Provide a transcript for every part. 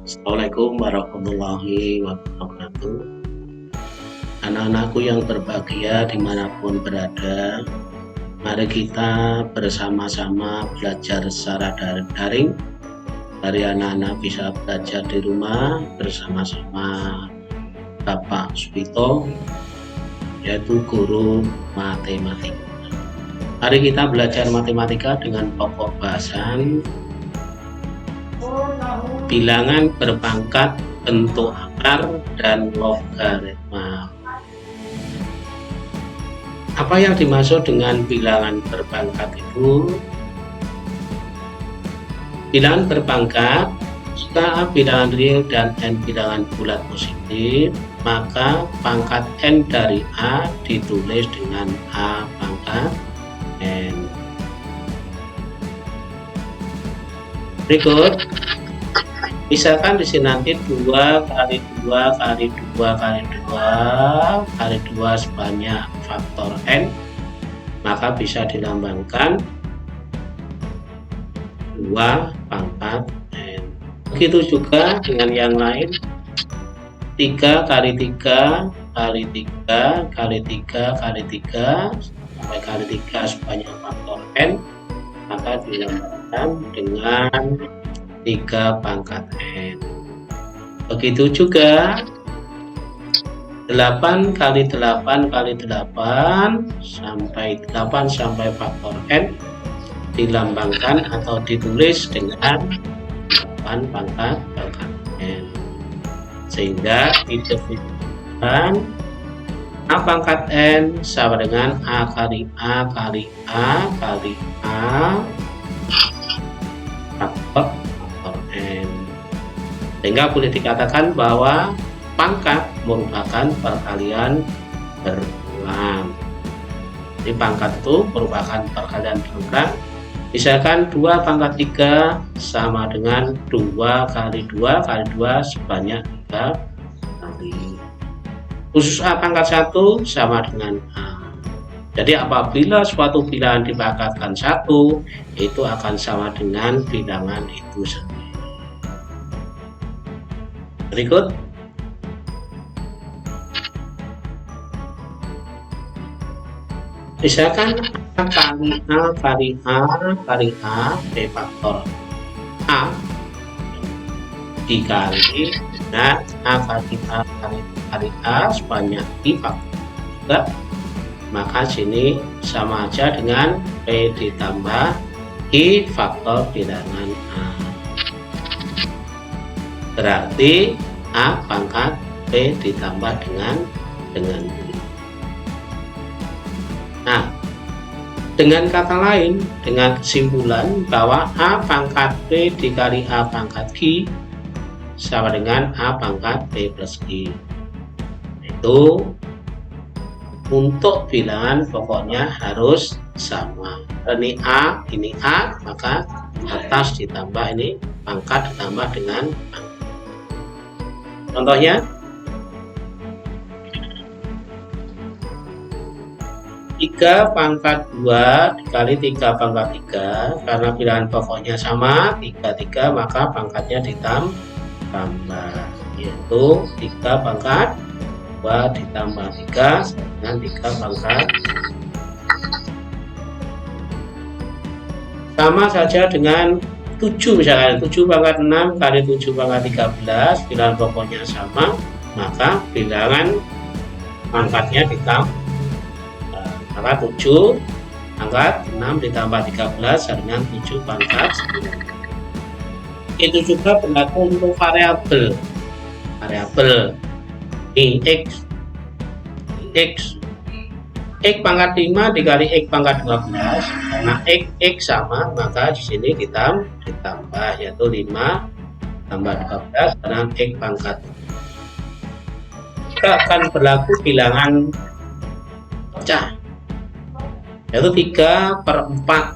Assalamualaikum warahmatullahi wabarakatuh. Anak-anakku yang berbahagia dimanapun berada, mari kita bersama-sama belajar secara daring. Dari anak-anak bisa belajar di rumah bersama-sama Bapak Suwito, yaitu guru matematika. Mari kita belajar matematika dengan pokok bahasan bilangan berpangkat, bentuk akar, dan logaritma. Apa yang dimaksud dengan bilangan berpangkat itu? Bilangan berpangkat, jika A bilangan real dan N bilangan bulat positif, maka pangkat N dari A ditulis dengan A pangkat N. Berikut, misalkan di sini nanti 2 kali 2 kali 2 kali 2 kali 2 sebanyak faktor N, maka bisa dilambangkan 2 pangkat N. Begitu juga dengan yang lain, 3 kali 3 kali 3 kali 3 kali 3 sampai kali 3 sebanyak faktor N, maka dilambangkan dengan 3 pangkat N. Begitu juga 8 kali 8 kali 8 sampai 8 sampai faktor N dilambangkan atau ditulis dengan 8 pangkat N, sehingga didefinisikan A pangkat N sama dengan A kali A kali A kali A faktor N, sehingga boleh dikatakan bahwa pangkat merupakan perkalian berulang. Jadi pangkat itu merupakan perkalian berulang. Misalkan 2 pangkat 3 sama dengan 2 kali 2 kali 2 sebanyak 3 kali. Khusus A pangkat 1 sama dengan A. Jadi apabila suatu bilangan dipangkatkan 1, itu akan sama dengan bilangan itu sendiri. Berikut, misalkan A kali A kali A kali A B faktor A dikali dengan A kali A kali A sebanyak I faktor juga, maka sini sama aja dengan P ditambah I faktor bilangan A. Berarti A pangkat P ditambah dengan I. Nah, dengan kata lain, dengan kesimpulan bahwa A pangkat P dikali A pangkat Q sama dengan A pangkat P plus Q. Itu untuk bilangan pokoknya harus sama. Ini A, maka atas ditambah ini pangkat ditambah dengan pangkat. Contohnya, 3 pangkat 2 dikali 3 pangkat 3, karena bilangan pokoknya sama 3 maka pangkatnya ditambah, yaitu 3 pangkat 2 ditambah 3 dengan 3 pangkat. Sama saja dengan 7, misalkan 7 pangkat 6 kali 7 pangkat 13, bilangan pokoknya sama, maka bilangan pangkatnya ditambah. Maka 7 pangkat 6 ditambah 13 dengan 7 pangkat 9. Itu juga berlaku untuk variabel ini X pangkat 5 dikali X pangkat 12, karena X sama maka di sini kita ditambah, yaitu 5 tambah 12 dengan X pangkat. Juga akan berlaku bilangan pecah, yaitu 3/4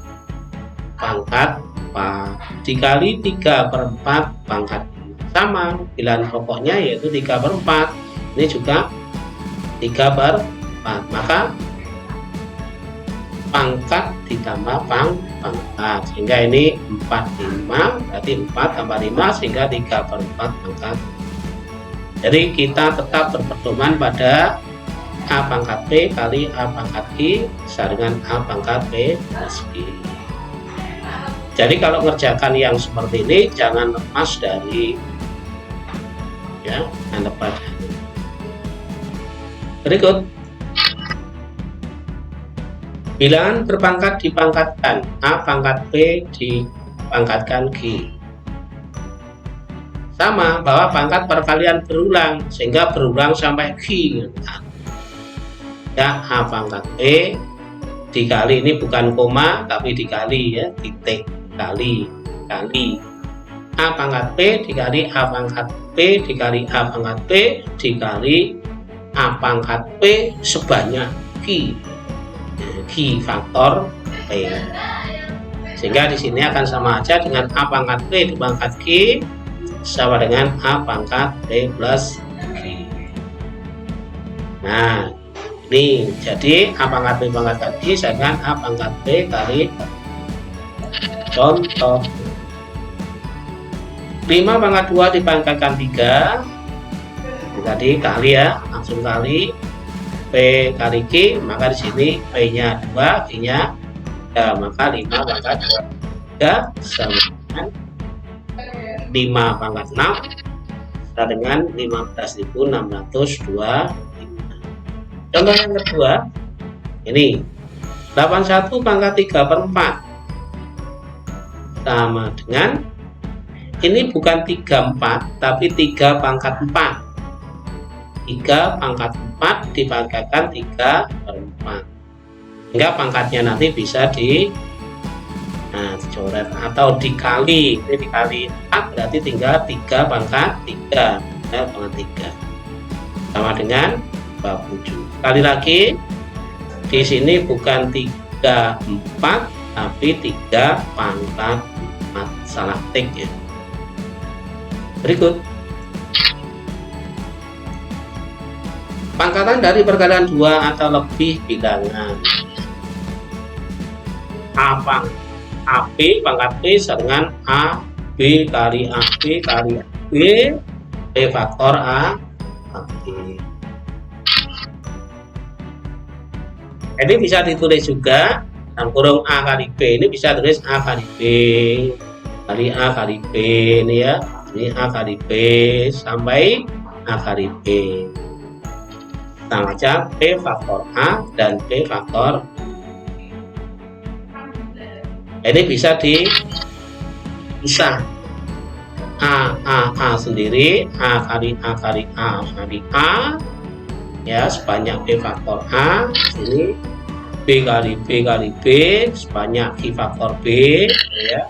pangkat 4 dikali 3/4 pangkat 5, sama bilangan pokoknya yaitu 3/4, ini juga 3/4, maka pangkat ditambah pangkat, sehingga ini 45, berarti 4 tambah 5 sehingga 3/4 pangkat. Jadi kita tetap berpedoman pada A pangkat P kali A pangkat Q sama dengan A pangkat P plus Q. Jadi kalau ngerjakan yang seperti ini jangan lepas dari berikut. Bilangan berpangkat dipangkatkan, A pangkat P dipangkatkan Q. Sama bahwa pangkat perkalian berulang sehingga berulang sampai Q. Ya, A pangkat P dikali, ini bukan koma tapi dikali ya, titik kali A pangkat P dikali A pangkat P dikali A pangkat P dikali A pangkat P sebanyak Q faktor P, sehingga di sini akan sama aja dengan A pangkat P dipangkat Q sama dengan A pangkat P plus Q. Nah ini jadi A pangkat P pangkat Q sama dengan A pangkat P kali contoh 5 pangkat 2 dipangkatkan 3 tadi kali ya, langsung kali P kali Q, maka di sini P nya 2, Q nya ya, maka 5 pangkat 3 sama dengan 5 pangkat 6 sama dengan 15.625. Contoh yang kedua ini 81 pangkat 3/4 sama dengan, ini bukan 34 tapi 3 pangkat 4. 3 pangkat 4 dipangkatkan 3/4, hingga pangkatnya nanti bisa dicoret atau dikali. Ini dikali 4 berarti tinggal 3 pangkat 3 sama dengan 27. Sekali lagi di sini bukan 34 tapi 3 pangkat 4, salah tik ya. Berikut pangkatan dari perkalian 2 atau lebih bilangan. AB pangkat P sama dengan AB kali AB kali AB P faktor AB. Ini bisa ditulis juga dalam kurung A kali B, ini bisa tulis A kali B kali A kali B ini ya, ini A kali B sampai A kali B. Sama aja P faktor A dan P faktor ini bisa dipisah A sendiri, A kali A kali A kali A ya, sebanyak P faktor A, ini B kali B kali B sebanyak Q faktor B ya.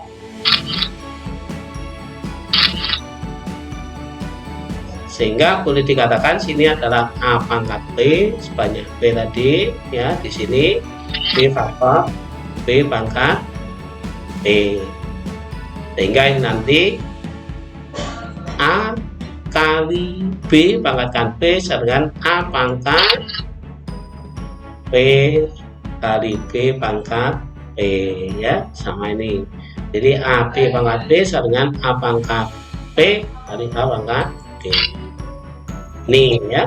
Sehingga boleh dikatakan sini adalah A pangkat P sebanyak B tadi ya, di sini B faktor B pangkat P, sehingga ini nanti A kali B pangkatkan P sama dengan A pangkat P kali B pangkat P ya, sama ini. Jadi AB pangkat P sama dengan A pangkat P kali A pangkat D. Nih ya,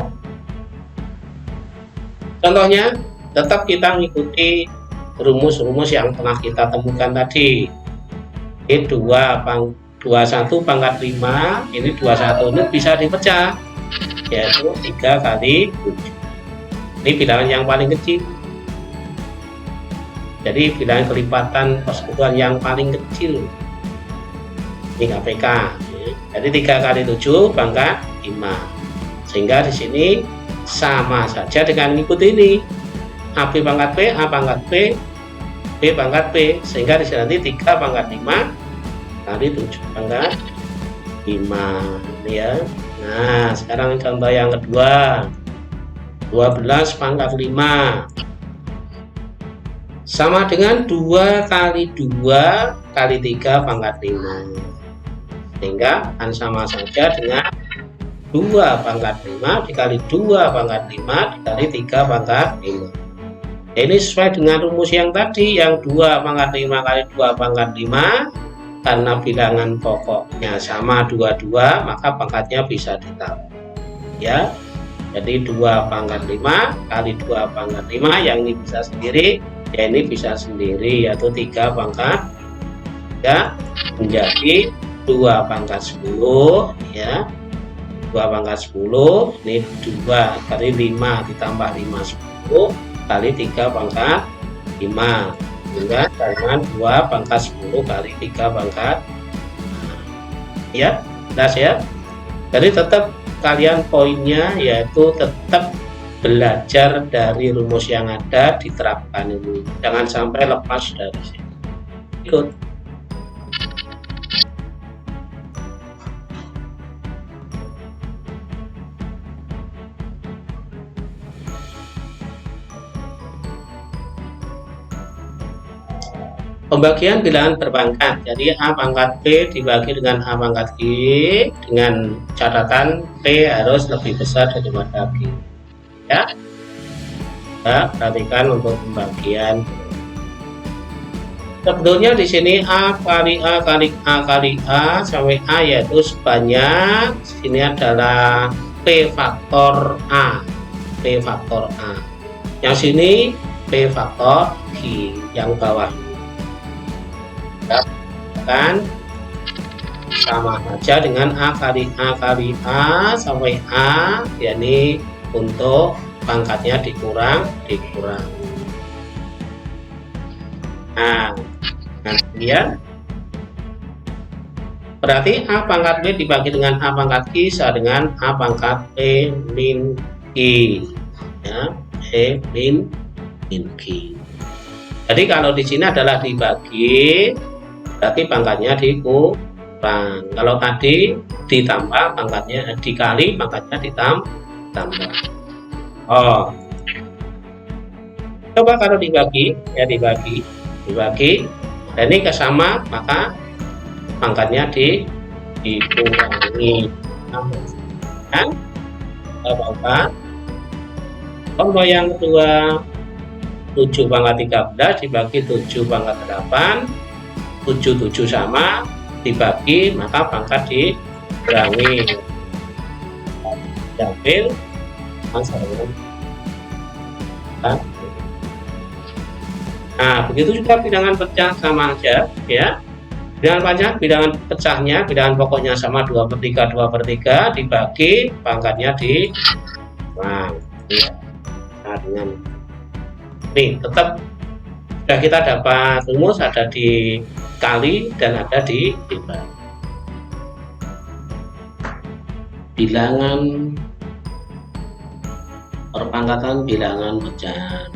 contohnya tetap kita mengikuti rumus-rumus yang telah kita temukan tadi. Ini 21 pangkat 5, ini 21 ini bisa dipecah yaitu 3 kali 7. Ini bilangan yang paling kecil, jadi bilangan kelipatan persekutuan yang paling kecil ini KPK. Jadi 3 kali 7 pangkat 5, sehingga di sini sama saja dengan mengikuti ini AB pangkat P, A pangkat P, B pangkat P, sehingga di sini nanti 3 pangkat 5 kali 7 pangkat 5 ya. Nah sekarang contoh yang kedua 12 pangkat 5 sama dengan 2 kali 2 kali 3 pangkat 5, sehingga akan sama saja dengan 2 pangkat 5 dikali 2 pangkat 5 dikali 3 pangkat 5. Ini sesuai dengan rumus yang tadi, yang 2 pangkat 5 kali 2 pangkat 5, karena bilangan pokoknya sama 22, maka pangkatnya bisa ditambah. Ya, jadi 2 pangkat 5 kali 2 pangkat 5, yang ini bisa sendiri, ya ini bisa sendiri, yaitu 3 pangkat 3 menjadi 2 pangkat 10, ya. 2 pangkat 10, ini 2 kali 5 ditambah 5, 10 kali 3 pangkat 5, sehingga dengan 2 pangkat 10 kali 3 pangkat 5. Ya, jelas ya. Jadi tetap kalian poinnya yaitu tetap belajar dari rumus yang ada, diterapkan ini, jangan sampai lepas dari sini. Ikut. Pembagian bilangan berpangkat, jadi A pangkat P dibagi dengan A pangkat Q, dengan catatan P harus lebih besar daripada Q. Ya, kita perhatikan untuk pembagian. Sebetulnya di sini A kali A kali A kali A sampai A, yaitu sebanyak, sini adalah P faktor A, P faktor A. Yang sini P faktor Q, yang bawah kan sama saja dengan A kali A kali A sampai A, yakni untuk pangkatnya dikurang. Nah, kemudian berarti A pangkat B dibagi dengan A pangkat Q sama dengan A pangkat P min Q, ya, P min Q. Jadi kalau di sini adalah dibagi, berarti pangkatnya dikurang. Kalau tadi ditambah, pangkatnya dikali, pangkatnya ditambah. Oh, coba kalau dibagi, ya dibagi, dan ini kesama, maka pangkatnya dikurangi. Kan? Apa? Contoh yang kedua, 7 pangkat 13 dibagi 7 pangkat 8, 7 sama, dibagi, maka pangkat dikurangi. Diambil nah, begitu juga bilangan pecah sama aja, ya. Bilangan pecahnya, bilangan pokoknya sama 2/3, 2/3, dibagi, pangkatnya dikurang. Nah, dengan ini tetap sudah kita dapat rumus, ada dikali dan ada dibagi. Bilangan perpangkatan bilangan pecahan.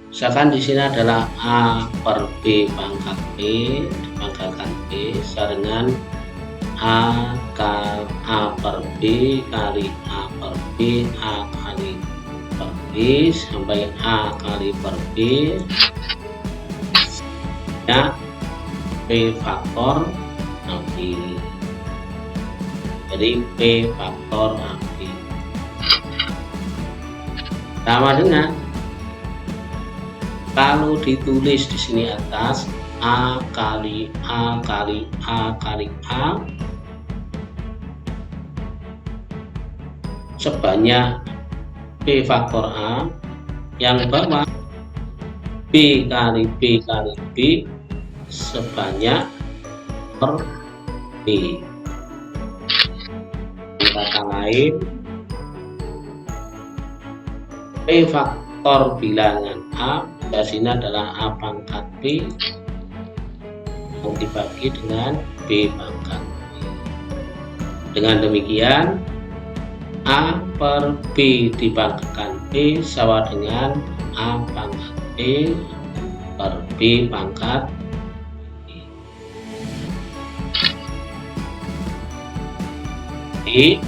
Misalkan di sini adalah A per B pangkat B dipangkatkan B sama dengan A per B kali A per B, A kali per B sampai A kali per B, ya, P faktor AB. Jadi P faktor AB sama dengan, kalau ditulis di sini atas A kali A kali A kali A sebanyak P faktor A, yang bawah B kali B kali B sebanyak per B. Kata lain, P faktor bilangan A di sini adalah A pangkat B yang dibagi dengan B pangkat B. Dengan demikian A per B dipangkatkan B sama dengan A pangkat B per B pangkat B. Jadi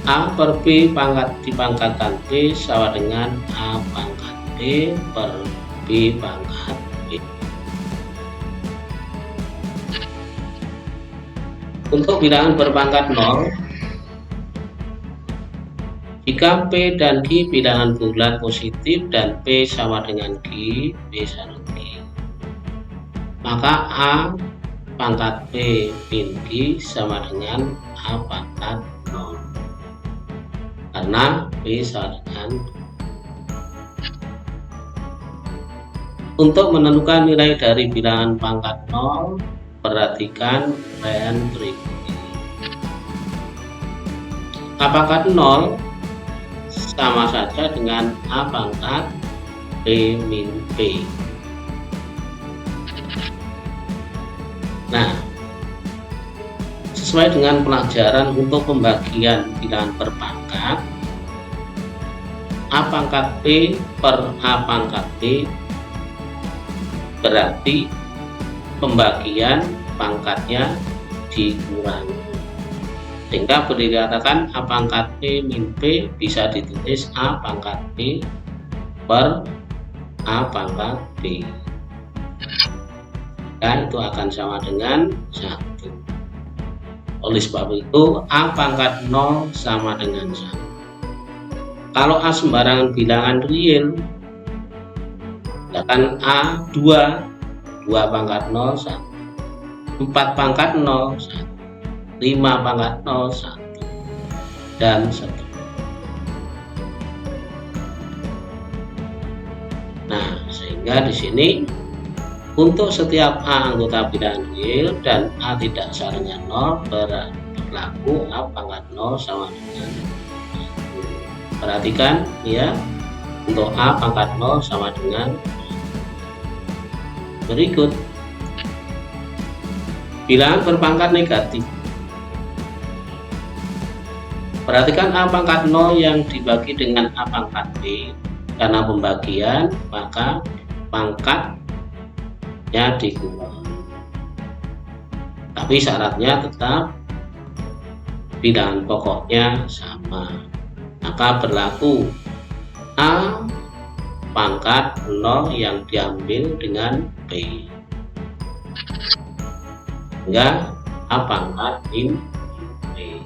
A per B dipangkatkan B sama dengan A pangkat B per B pangkat B. Untuk bilangan berpangkat 0, Jika P dan Q bilangan bulat positif dan P sama dengan Q, P sama dengan Q, maka A pangkat P min Q sama dengan A pangkat 0. Karena P sama dengan. Untuk menentukan nilai dari bilangan pangkat 0, perhatikan uraian berikut ini. A pangkat 0 sama saja dengan A pangkat P min P. Nah, sesuai dengan pelajaran untuk pembagian bilangan berpangkat, A pangkat P per A pangkat P berarti pembagian pangkatnya dikurangi, sehingga boleh dikatakan A pangkat P min P bisa ditulis A pangkat P per A pangkat P. Dan itu akan sama dengan 1. Oleh sebab itu A pangkat 0 sama dengan 1. Kalau A sembarangan bilangan real, misalkan A 2 pangkat 0 1, 4 pangkat 0 1, 5 pangkat 0 1, dan seterusnya. Nah, sehingga di sini untuk setiap A anggota bilangan real dan A tidak sama dengan 0, berlaku A pangkat 0 sama dengan 1. Perhatikan ya, untuk A pangkat 0 sama dengan berikut. Bilangan berpangkat negatif. Perhatikan A pangkat 0 yang dibagi dengan A pangkat B. Karena pembagian, maka pangkatnya dikurangi. Tapi syaratnya tetap bilangan pokoknya sama. Maka berlaku A pangkat 0 yang diambil dengan P, hingga A pangkat min P.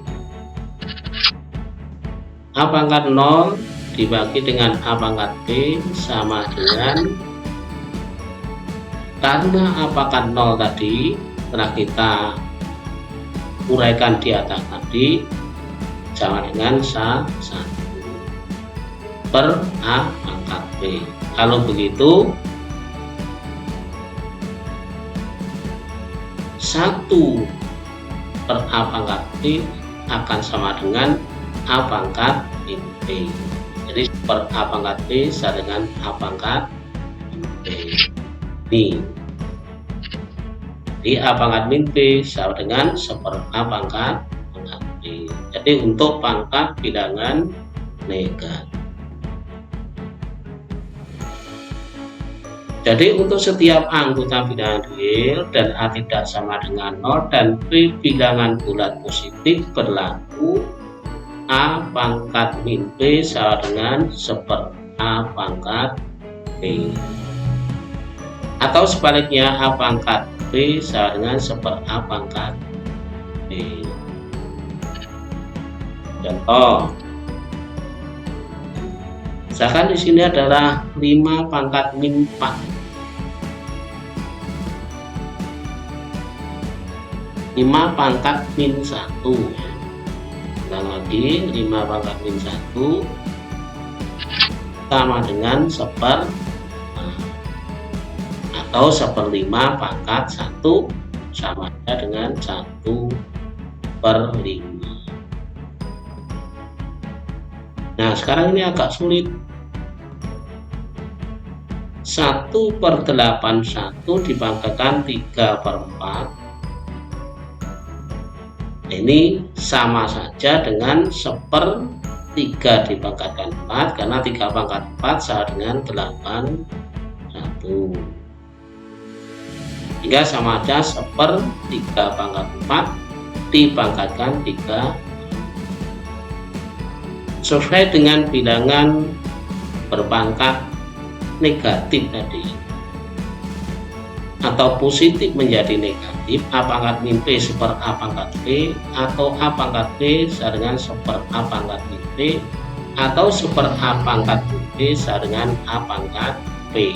A pangkat 0 dibagi dengan A pangkat P sama dengan, karena A pangkat 0 tadi telah kita uraikan di atas tadi, sama dengan 1 per A pangkat P. Kalau begitu 1 per A pangkat P akan sama dengan A pangkat min P. Jadi per A pangkat P sama dengan A pangkat min P. Ini di A pangkat min P sama dengan 1 per A pangkat P. Jadi untuk pangkat bilangan negatif. Jadi untuk setiap anggota bilangan real dan A tidak sama dengan 0 dan P bilangan bulat positif, berlaku A pangkat min P sama dengan 1 per A pangkat P. Atau sebaliknya A pangkat P sama dengan 1 per A pangkat P. Contoh, misalkan di sini adalah 5 pangkat min 4. 5 pangkat min 1. Dan lagi 5 pangkat min 1 sama dengan 1 per, atau 1/5 pangkat 1 sama dengan 1/5. Nah, sekarang ini agak sulit. 1/81 dibanggakan 3/4. Ini sama saja dengan 1/3 dibanggakan 4, karena 3 pangkat 4 sama dengan 81. Hingga sama saja 1/3 pangkat 4 dibanggakan 3. Sesuai dengan bilangan berpangkat negatif tadi, atau positif menjadi negatif, A pangkat min P 1 per A pangkat P, atau A pangkat P sama dengan 1 per A pangkat min P, atau seper A pangkat B sama dengan A pangkat B,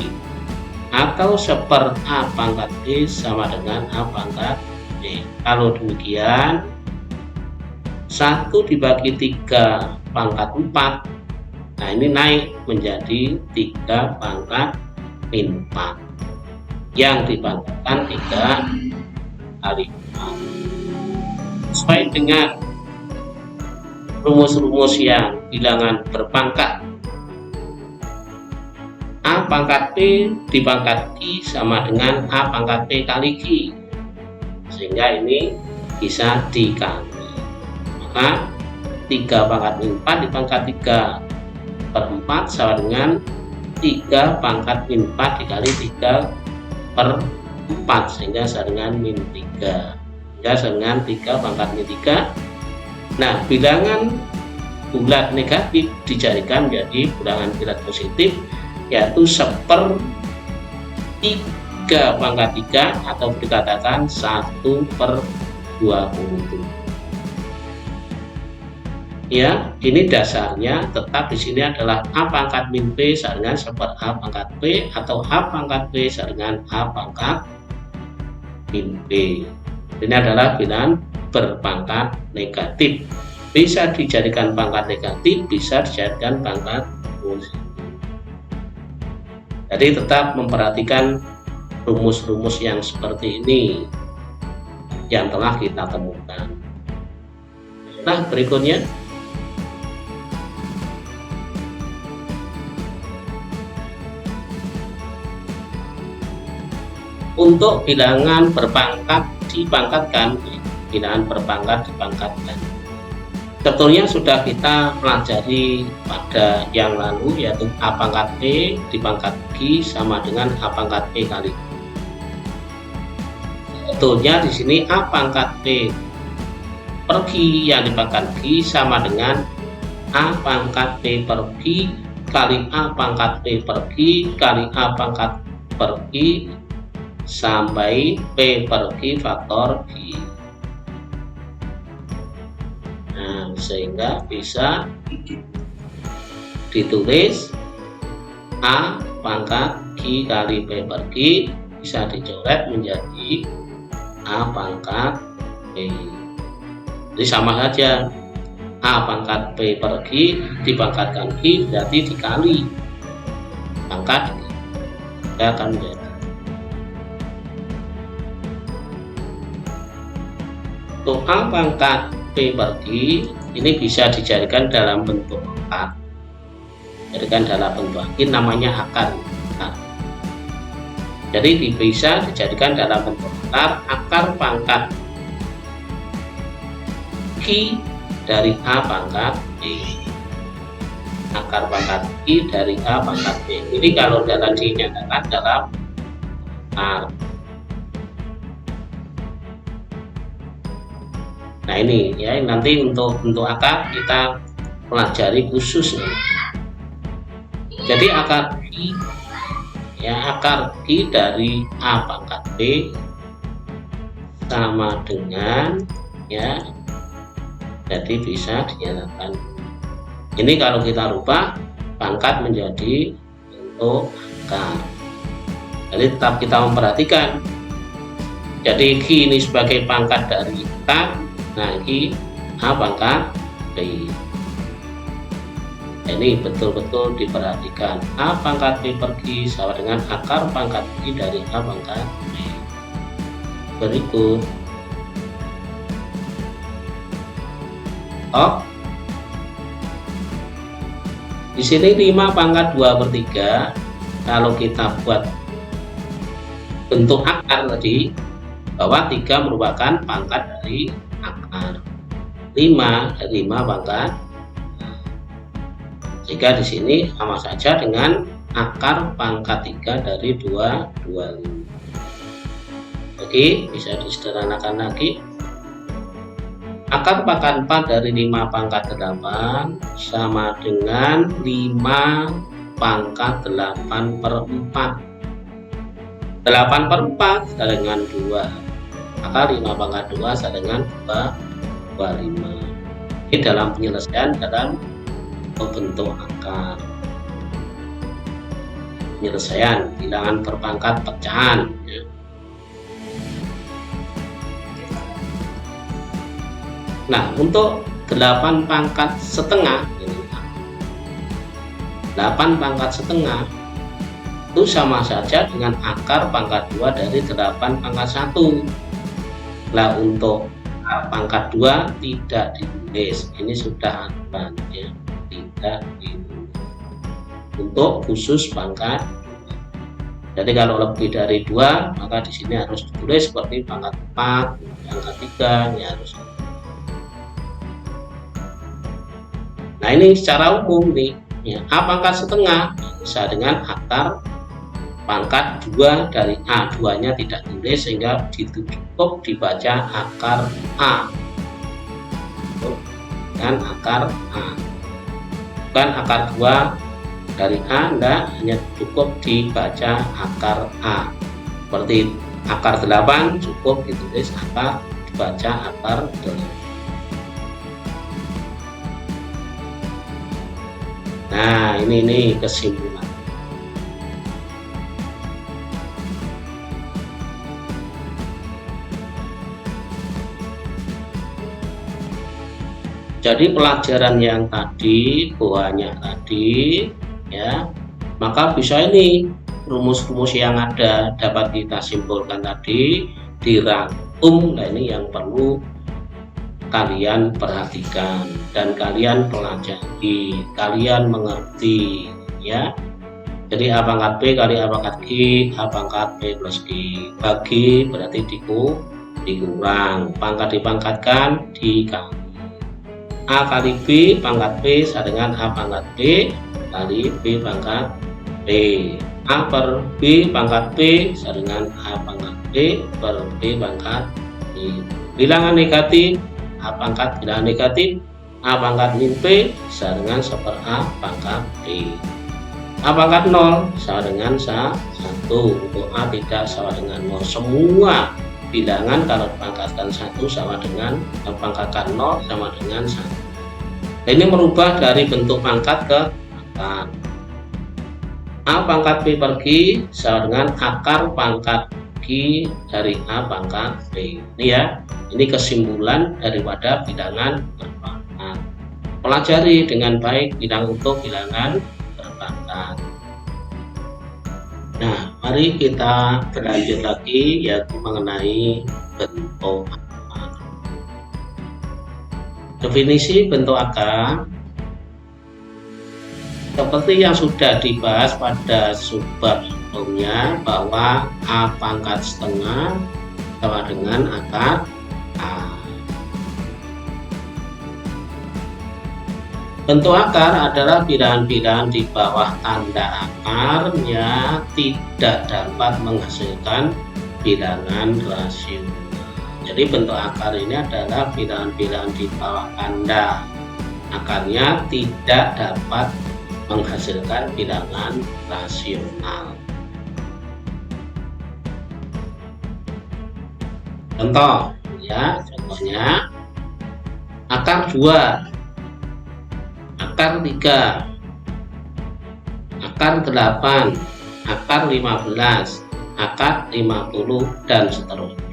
atau seper A pangkat B sama dengan A pangkat B. Kalau demikian 1 dibagi 3 pangkat 4, nah ini naik menjadi 3 pangkat min 4 yang dipangkatkan 3 kali 4 sesuai dengan rumus-rumus yang bilangan berpangkat. A pangkat P dipangkat Q sama dengan A pangkat P kali Q, sehingga ini bisa dikali. Maka 3 pangkat min 4 dipangkat 3/4 sama dengan 3 pangkat min 4 dikali 3/4, sehingga sama dengan min 3, sehingga sama dengan 3 pangkat min 3. Nah, bilangan bulat negatif dijadikan menjadi bilangan bulat positif, yaitu seper 3 pangkat 3 atau dikatakan 1/27. Ya, ini dasarnya tetap di sini adalah A pangkat min P sama dengan seper A pangkat P, atau A pangkat P sama dengan A pangkat min P. Ini adalah bilangan berpangkat negatif. Bisa dijadikan pangkat negatif, bisa dijadikan pangkat positif. Jadi tetap memperhatikan rumus-rumus yang seperti ini yang telah kita temukan. Nah, berikutnya untuk bilangan berpangkat dipangkatkan, bilangan berpangkat dipangkatkan. Sebetulnya sudah kita pelajari pada yang lalu, yaitu A pangkat P dipangkat Q sama dengan A pangkat P kali. Sebetulnya di sini A pangkat P per Q yang dipangkat Q sama dengan A pangkat P per Q kali A pangkat P per Q kali A pangkat per Q sampai P per Q faktor Q. Nah, sehingga bisa ditulis A pangkat Q kali P per Q bisa dicoret menjadi A pangkat P. Jadi sama saja, A pangkat P per Q dipangkatkan Q berarti dikali pangkat Q akan menjadi untuk A pangkat P per Q ini bisa dijadikan dalam bentuk akar. Jadikan dalam bentuk akar namanya akar. Nah, jadi bisa dijadikan dalam bentuk akar pangkat Q dari A pangkat P. Akar pangkat Q dari A pangkat P. Ini kalau dalam dinyatakan dalam akar. Nah ini ya, nanti untuk akar kita pelajari khusus nih. Jadi akar Q ya, akar Q dari A pangkat P sama dengan ya, jadi bisa dinyatakan ini kalau kita rubah pangkat menjadi bentuk akar. Jadi tetap kita memperhatikan, jadi Q ini sebagai pangkat dari akar. Nah, ini A pangkat P. Ini betul-betul diperhatikan. A pangkat P per Q sama dengan akar pangkat Q dari A pangkat P. Berikut. Oh, di sini 5 pangkat 2/3. Kalau kita buat bentuk akar tadi, bahwa 3 merupakan pangkat dari akar 5 pangkat, jika di sini sama saja dengan akar pangkat 3 dari 225. Oke, bisa disederhanakan lagi. Akar pangkat 4 dari 5 pangkat 8 sama dengan 5 pangkat 8/4. 8/4 sama dengan 2. Maka 5 pangkat 2 sama dengan 225. Ini dalam penyelesaian dalam bentuk akar. Penyelesaian bilangan berpangkat pecahan ya. Nah, untuk 8 pangkat setengah, 8 pangkat setengah itu sama saja dengan akar pangkat 2 dari 8 pangkat 1. Nah, untuk pangkat 2 tidak ditulis, ini sudah ada ya, tidak ditulis untuk khusus pangkat. Jadi kalau lebih dari 2 maka di sini harus ditulis seperti pangkat 4, pangkat 3 ya harus. Nah, ini secara umum nih ya, A pangkat setengah bisa dengan akar pangkat 2 dari A, 2 nya tidak tulis sehingga cukup dibaca akar A dan akar A, bukan akar 2 dari A, enggak, hanya cukup dibaca akar A. Seperti akar 8 cukup ditulis akar, dibaca akar 8. Nah, ini kesimpulan. Jadi pelajaran yang tadi banyak tadi ya, maka bisa ini rumus-rumus yang ada dapat kita simpulkan tadi dirangkum. Nah, ini yang perlu kalian perhatikan dan kalian pelajari, kalian mengerti ya. Jadi A pangkat B kali A pangkat G, A pangkat B plus G, bagi berarti dikurang, pangkat dipangkatkan dikali. A kali B pangkat B sama dengan A pangkat B kali B pangkat B. A per B pangkat B sama dengan A pangkat B per B pangkat B. Bilangan negatif, A pangkat bilangan negatif, A pangkat min B sama dengan 1 A pangkat B. A pangkat 0 sama dengan 1. Untuk A tidak sama dengan 0. Semua bilangan kalau dipangkatkan 1 sama dengan pangkatkan 0 sama dengan 1. Ini merubah dari bentuk pangkat ke akar. A pangkat B per G sama dengan akar pangkat G dari A pangkat B. Ini ya, ini kesimpulan daripada bilangan berpangkat. Pelajari dengan baik untuk bilangan berpangkat. Nah, mari kita berlanjut lagi yaitu mengenai bentuk akar. Definisi bentuk akar seperti yang sudah dibahas pada subbab sebelumnya bahwa A pangkat setengah sama dengan akar A. Bentuk akar adalah bilangan-bilangan di bawah tanda akarnya tidak dapat menghasilkan bilangan rasional. Jadi bentuk akar ini adalah bilangan-bilangan di bawah tanda akarnya tidak dapat menghasilkan bilangan rasional. Contoh ya, contohnya akar 2, akar 3, akar 8, akar 15, akar 50 dan seterusnya.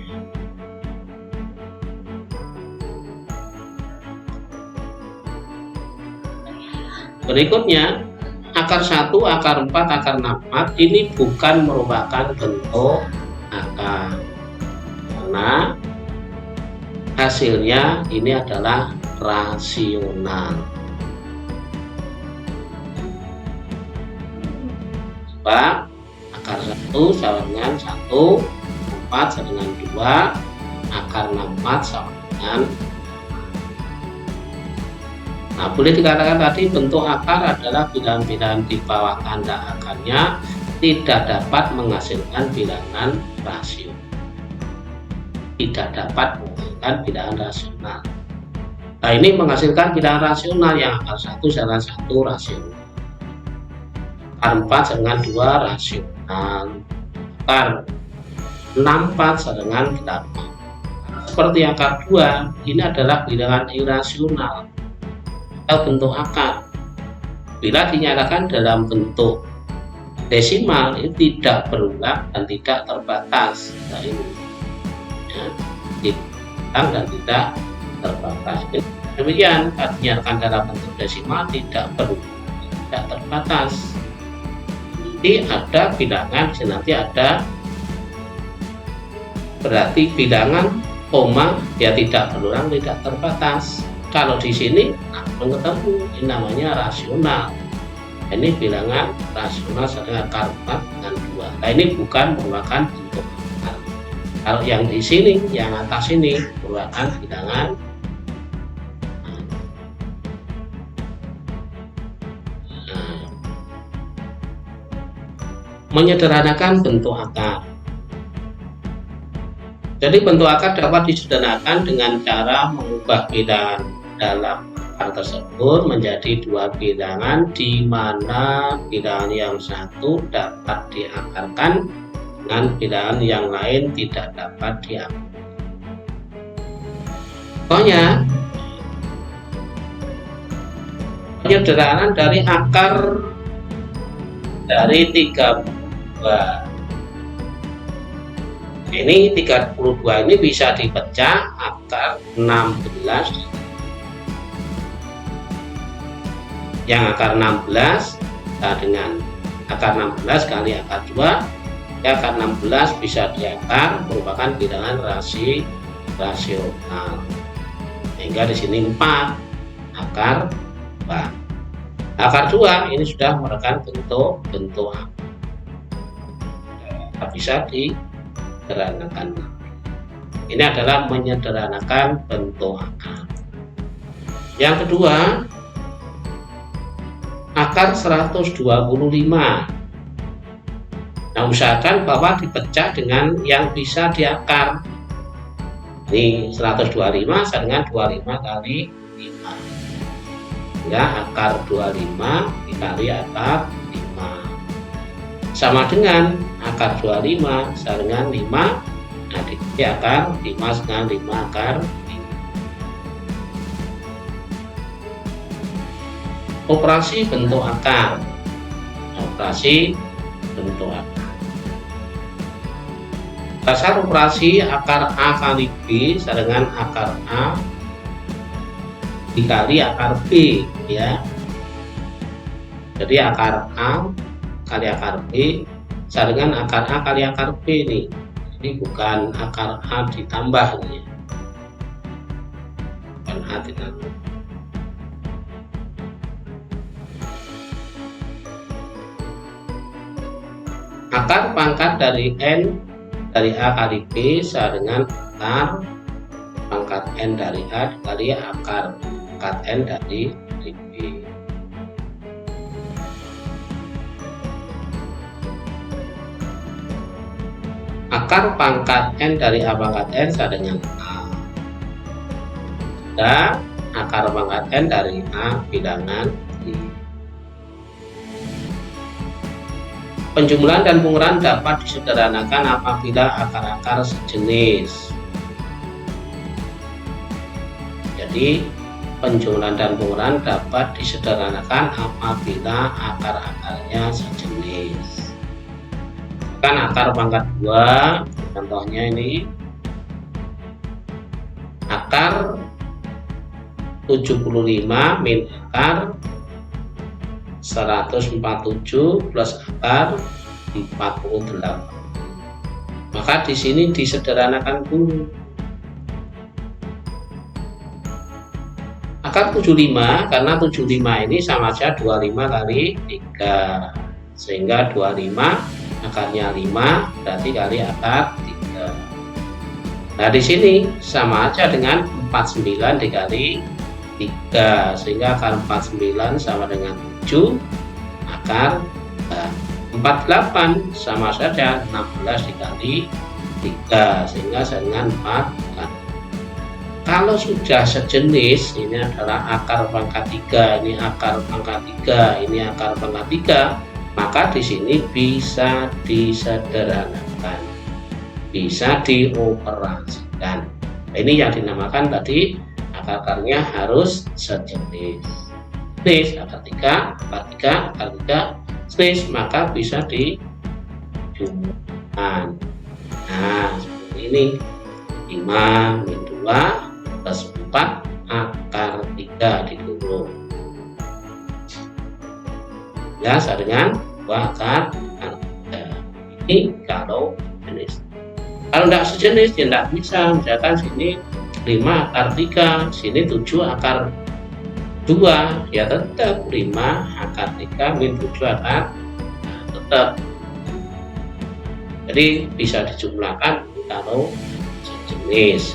Berikutnya akar 1, akar 4, akar 64 ini bukan merupakan bentuk akar karena hasilnya ini adalah rasional. Sebab akar 1 sama dengan 1, 4 sama dengan 2, akar 64 sama dengan. Nah, boleh dikatakan tadi bentuk akar adalah bilangan-bilangan di bawah tanda akarnya tidak dapat menghasilkan bilangan rasional. Tidak dapat menghasilkan bilangan rasional. Nah, ini menghasilkan bilangan rasional yang akar 1 sama 1 rasional. Akar 4 sama dengan 2 rasional. Akar 64 sama dengan 8. Seperti akar 2, ini adalah bilangan irasional. Bentuk akar Bila dinyatakan dalam bentuk desimal ini tidak berulang dan tidak terbatas. Nah, ini ya, tidak dan tidak terbatas. Demikian dinyatakan dalam bentuk desimal tidak berulang, tidak terbatas. Nanti ada bilangan, nanti ada berarti bilangan koma ya tidak berulang, tidak terbatas. Kalau di sini ketemu ini namanya rasional. Ini bilangan rasional dengan akar 4 dengan 2. Nah, ini bukan merupakan bentuk akar. Kalau yang di sini, yang atas ini merupakan bilangan menyederhanakan bentuk akar. Jadi bentuk akar dapat disederhanakan dengan cara mengubah bilangan dalam akar tersebut menjadi dua bilangan, di mana bilangan yang satu dapat diakarkan dengan bilangan yang lain tidak dapat diakarkan. Contohnya, penyederhanaan dari akar dari 32. Ini 32 ini bisa dipecah akar 16. Yang akar 16 dengan akar 16 kali akar 2, ya akar 16 bisa diakar merupakan bilangan rasional. Sehingga di sini 4 akar 4. Akar 2 ini sudah merupakan bentuk bisa disederhanakan. Ini adalah menyederhanakan bentuk akar. Yang kedua, akar 125. Nah, usahakan bahwa dipecah dengan yang bisa diakar. Ini 125 sama dengan 25 kali 5. Ya, akar 25 dikali akar 5 sama dengan akar 25 sama dengan 5. Nah, dikali akar 5 dengan 5 akar 5. Operasi bentuk akar. Operasi bentuk akar. Dasar operasi akar A kali B sama dengan akar A dikali akar B, ya. Jadi akar A kali akar B sama dengan akar A kali akar B nih. Ini bukan akar A ditambah nih. Bukan A ditambah. Akar pangkat dari N dari A kali B sama dengan akar pangkat N dari A dikali akar pangkat N dari B. Akar pangkat N dari A pangkat N sama dengan A. Dan akar pangkat N dari A bilangan I. Penjumlahan dan pengurangan dapat disederhanakan apabila akar-akar sejenis. Jadi penjumlahan dan pengurangan dapat disederhanakan apabila akar-akarnya sejenis. Kan akar pangkat 2, contohnya ini akar 75 min akar 147 plus akar 48. Maka di sini disederhanakan dulu. Akar 75, karena 75 ini sama saja 25 kali 3. Sehingga 25 akarnya 5 berarti kali akar 3. Nah, di sini sama aja dengan 49 dikali 3, sehingga akar 49 sama dengan 7 akar 48 sama saja 16 dikali 3, sehingga sama dengan 4. Kalau sudah sejenis, ini adalah akar pangkat 3, ini akar pangkat 3, ini akar pangkat 3, maka di sini bisa disederhanakan, bisa slash akar 3, akar 3, slash, maka bisa dijumlahkan. Nah, seperti ini. 5 min 2 plus 4 akar 3 dikurung. Ya, sama dengan 2 akar 3. Ini kalau jenis. Kalau tidak sejenis, ya tidak bisa. Misalkan sini 5 akar 3, sini 7 akar 2, ya tetap 5 akar 3 min 7 akar, nah, tetap. Jadi bisa dijumlahkan kalau sejenis.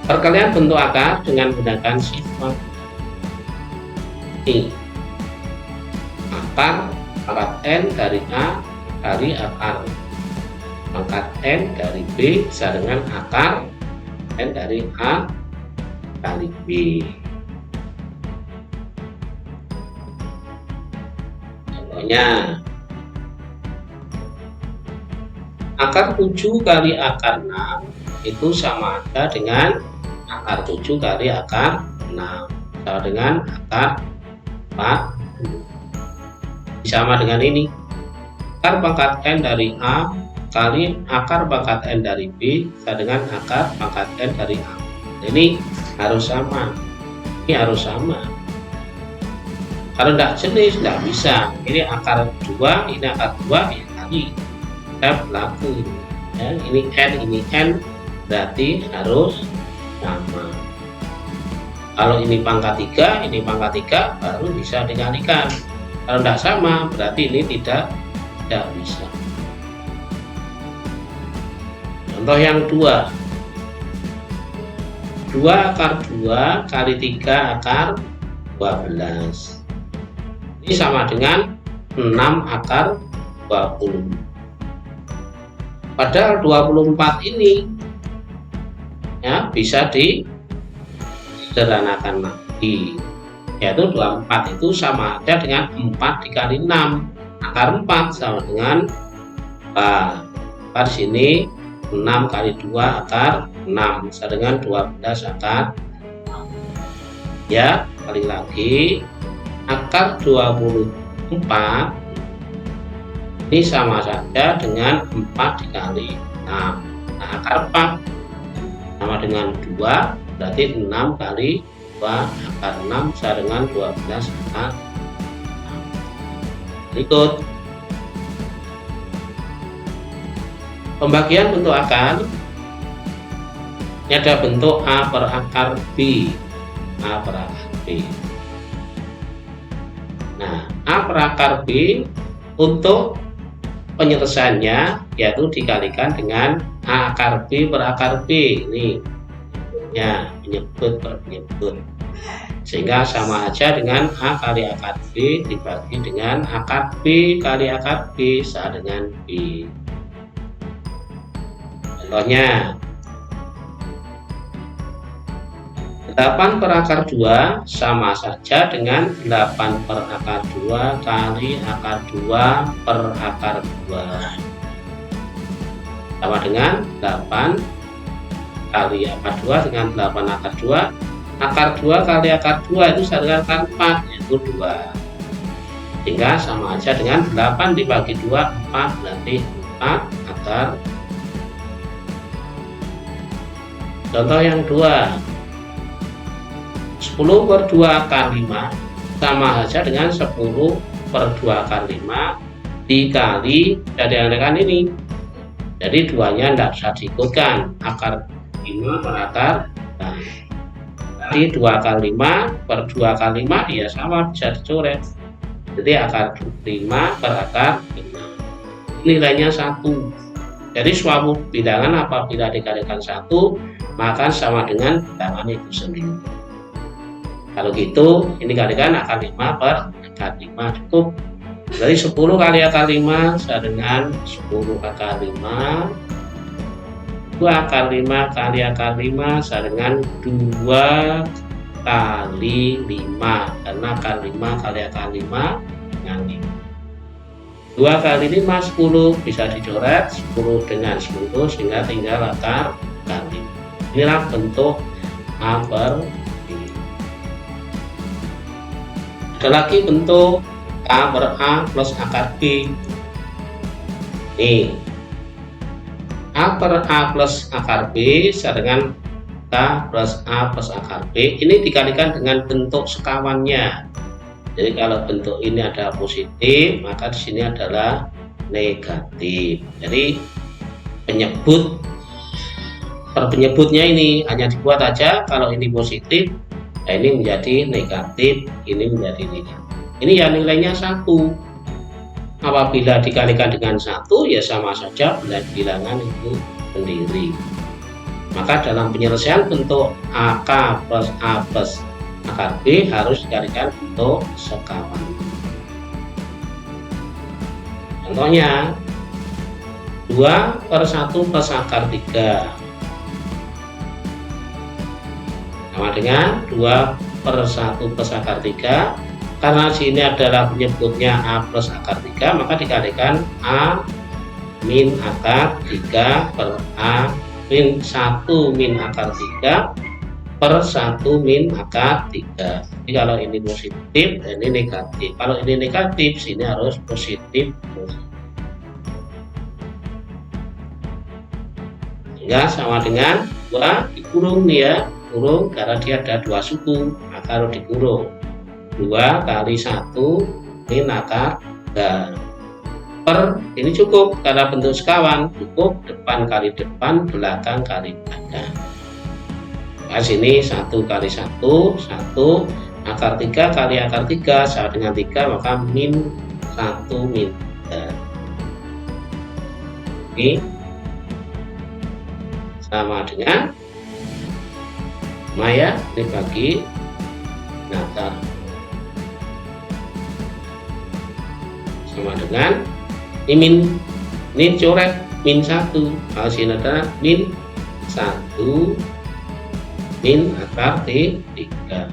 Perkalian bentuk akar dengan menggunakan sifat ini. Akar pangkat N dari A kali akar pangkat N dari B sama dengan akar N dari A kali B. Contohnya, akar 7 kali akar 6 itu sama ada dengan akar 7 kali akar 6 sama dengan akar 40. Sama dengan ini, akar pangkat N dari A kali akar pangkat N dari B sama dengan akar pangkat N dari A. Ini harus sama, ini harus sama. Kalau tidak jenis, tidak bisa. Ini akar 2, ini akar 2, ya kali kita berlaku ya, ini N, berarti harus sama. Kalau ini pangkat 3, ini pangkat 3, baru bisa dikalikan. Kalau tidak sama, berarti ini tidak bisa. Contoh yang 2. 2 akar 2 kali 3 akar 12. Ini sama dengan 6 akar 20. Padahal 24 ini ya bisa disederhanakan lagi, yaitu 24 itu sama ada dengan 4 dikali 6. Akar 4 sama dengan 4. Di sini 6 kali 2 akar 6 sama dengan 12 akar 6. Ya, kali lagi akar 24 ini sama saja dengan 4 dikali 6. Nah, akar 4 sama dengan 2, berarti 6 kali 2 akar 6 sama dengan 12 akar 6. Berikut pembagian bentuk akar. Ini ada bentuk A per akar B. A per akar B. Nah, A per akar B untuk penyelesaiannya yaitu dikalikan dengan A akar B per akar B. Ini ya, penyebut per penyebut, sehingga sama aja dengan A kali akar B dibagi dengan akar B kali akar B sama dengan B. Contohnya, 8 per akar 2 sama saja dengan 8 per akar 2 kali akar 2 per akar 2. Sama dengan 8 kali akar 2 dengan 8 akar 2. Akar 2 kali akar 2 itu sama dengan akar 4, yaitu 2. Sehingga sama aja dengan 8 dibagi 2, 4, berarti 4 akar. Contoh yang 2. 10 per 2 akar 5 sama saja dengan 10 per 2 akar 5 dikali dari angka ini. Jadi duanya tidak bisa diikutkan, akar 5 per akar. Nah, jadi 2 akar 5 per 2 akar 5 ya sama, bisa dicoret. Jadi akar 5 per akar 5 nilainya 1. Jadi suatu bilangan apabila dikalikan 1 maka sama dengan bilangan itu sendiri. Kalau gitu, ini kalikan akar 5 per akar 5 cukup. Jadi 10 kali akar 5 sama dengan 10 akar 5. 2 akar 5 kali akar 5 sama dengan 2 kali 5. Karena akar 5 kali akar 5 dengan 5. 2 kali 5, 10, bisa dicoret 10 dengan 10 sehingga tinggal akar 5. Inilah bentuk A per B. Ada lagi bentuk K per A plus akar B. Nih, A per A plus akar B sama dengan K plus A plus akar B. Ini dikalikan dengan bentuk sekawannya. Jadi kalau bentuk ini ada positif, maka di sini adalah negatif. Jadi penyebutnya ini hanya dibuat aja. Kalau ini positif, nah ini menjadi negatif, ini menjadi negatif. Ini ya nilainya 1. Apabila dikalikan dengan 1, ya sama saja bilangan itu sendiri. Maka dalam penyelesaian bentuk AK plus A plus akar B harus dikalikan bentuk sekawan. Contohnya 2/1 plus akar 3 sama dengan 2/1 plus akar 3. Karena sini adalah penyebutnya A plus akar 3, maka dikalikan A min akar 3 per A min 1 min akar 3 per 1 min akar 3. Jadi kalau ini positif, ini negatif. Kalau ini negatif, sini harus positif. Sehingga sama dengan 2 dikurung nih ya, kurung karena dia ada 2 suku, maka harus dikurung. 2 kali 1 min akar 3 per, ini cukup karena bentuk sekawan, cukup depan kali depan, belakang kali belakang. Nah, sini 1 kali 1 akar 3 kali akar 3 sama dengan 3, maka min 1 min 3. Ini sama dengan Maya dibagi datar sama dengan ini coret min 1. Kalau sini ada min 1 min akar 3.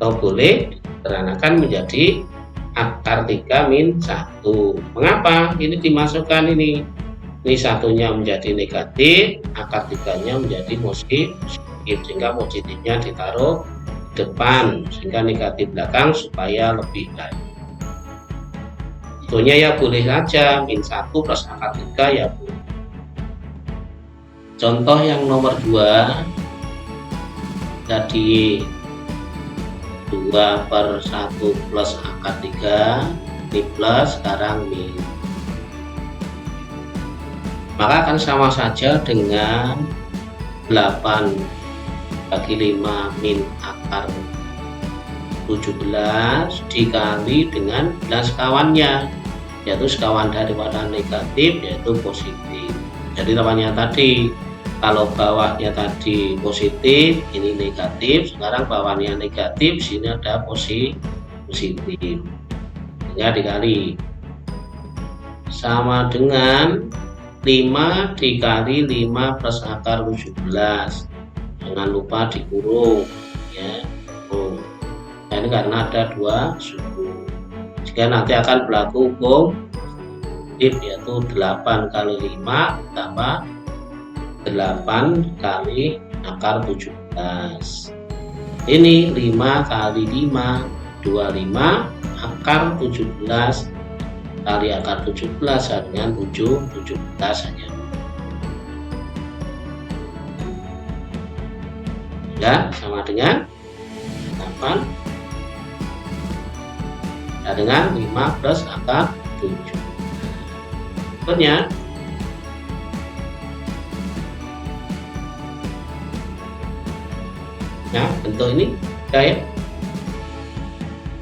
Atau boleh diteranakan menjadi akar 3 min 1. Mengapa? Ini dimasukkan ini satunya menjadi negatif, akar 3-nya menjadi positif, sehingga positifnya ditaruh depan, sehingga negatif belakang supaya lebih baik. Tentunya ya boleh saja min 1 plus akar 3 ya boleh. Contoh yang nomor 2 jadi 2/1 plus akar 3 ini plus, sekarang min, maka akan sama saja dengan 8 bagi 5 min akar 17 dikali dengan sekawannya, yaitu sekawan daripada negatif yaitu positif. Jadi lawannya tadi, kalau bawahnya tadi positif, ini negatif, sekarang bawahnya negatif, sini ada positif, ya dikali sama dengan 5 dikali 5 plus akar 17. Jangan lupa dikurung ya. Nah, ini karena ada 2 suku, jika nanti akan berlaku hukum yaitu 8 kali 5 tambah 8 kali akar 17. Ini 5 kali 5 25 akar 17 kali akar 17 dengan 17 saja. Ya, sama dengan 8 ya, dengan 5 plus akar 7. Berikutnya ya, bentuk ini ya,